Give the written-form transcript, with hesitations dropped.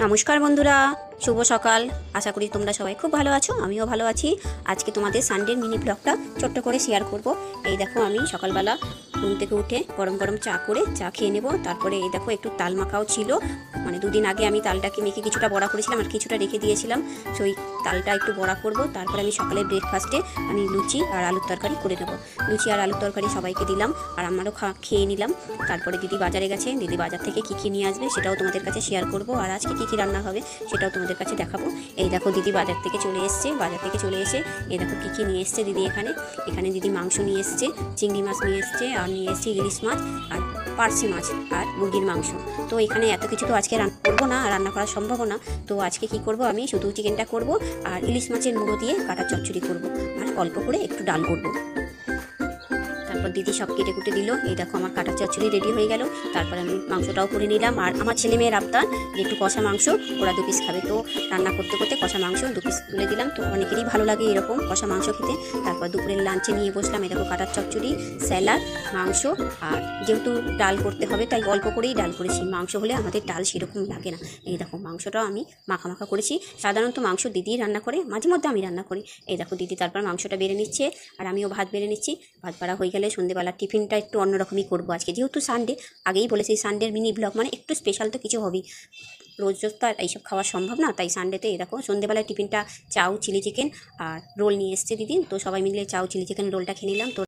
নমস্কার বন্ধুরা, শুভ সকাল। আশা করি তোমরা সবাই খুব ভালো আছো, আমিও ভালো আছি। আজকে তোমাদের সানডের মিনি ব্লগটা ছোট্ট করে শেয়ার করব। এই দেখো, আমি সকালবেলা ঘুম থেকে উঠে গরম গরম চা করে চা খেয়ে নেব। তারপরে এই দেখো, একটু তাল মাখাও ছিল, মানে দুদিন আগে আমি তালটাকে মেখে কিছুটা বড়া করেছিলাম আর কিছুটা রেখে দিয়েছিলাম। সেই তালটা একটু বড়া করব। তারপরে আমি সকালে ব্রেকফাস্টে আমি লুচি আর আলুর তরকারি করে নেব। লুচি আর আলুর তরকারি সবাইকে দিলাম আর আমারও খেয়ে নিলাম। তারপরে দিদি বাজারে গেছে, দিদি বাজার থেকে কী নিয়ে আসবে সেটাও তোমাদের কাছে শেয়ার করব। আর আজকে কী রান্না হবে সেটাও তোমাদের কাছে দেখাবো। এই দেখো, দিদি বাজার থেকে চলে এসছে। বাজার থেকে চলে এসে এই দেখো কী নিয়ে এসছে দিদি। এখানে দিদি মাংস নিয়ে এসছে, চিংড়ি মাছ নিয়ে এসছে, আর নিয়ে এসছে ইলিশ মাছ আর পার্শে মাছ আর মুরগির মাংস। তো এখানে এত কিছু তো আজকে রান্না করবো না, রান্না করা সম্ভব না। তো আজকে কি করব, আমি শুধু চিকেনটা করব আর ইলিশ মাছের মুড়ো দিয়ে কাটা চচ্চড়ি করব আর অল্প করে একটু ডাল করব। তারপর দিদি সব কেটে কুটে দিল। এই দেখো, আমার কাটা চচ্চড়ি রেডি হয়ে গেল। তারপর আমি মাংসটাও করে নিলাম। আর আমার ছেলে মেয়ের আবদার যে একটু কষা মাংস, ওরা 2 পিস খাবে। তো রান্না করতে করতে কষা মাংস 2 পিস তুলে দিলাম। তো অনেকেরই ভালো লাগে এরকম কষা মাংস খেতে। তারপর দুপুরের লাঞ্চে নিয়ে বসলাম। এই দেখো, কাটার চচ্চড়ি, স্যালাড, মাংস। আর যেহেতু ডাল করতে হবে তাই অল্প করেই ডাল করেছি, মাংস হলে আমাদের ডাল সেরকম লাগে না। এই দেখো, মাংসটাও আমি মাখা মাখা করেছি। সাধারণত মাংস দিদি রান্না করে, মাঝে মধ্যে আমি রান্না করি। এই দেখো, দিদি তারপর মাংসটা বেড়ে নিচ্ছে আর আমিও ভাত বেড়ে নিচ্ছি। ভাত বাড়া হয়ে গেলে সন্ধ্যেবেলার টিফিনটা একটু অন্যরকমই করবো আজকে, যেহেতু সানডে। আগেই বলেছি সানডের মিনি ব্লগ মানে একটু স্পেশাল তো কিছু হবেই। রোজ রোজ তো আর এইসব খাওয়া সম্ভব না, তাই সানডেতে এই দেখো সন্ধ্যেবেলার টিফিনটা চাউ, চিলি চিকেন আর রোল নিয়ে এসছে দিদি। তো সবাই মিলে চাউ, চিলি চিকেন, রোলটা খেয়ে নিলাম। তো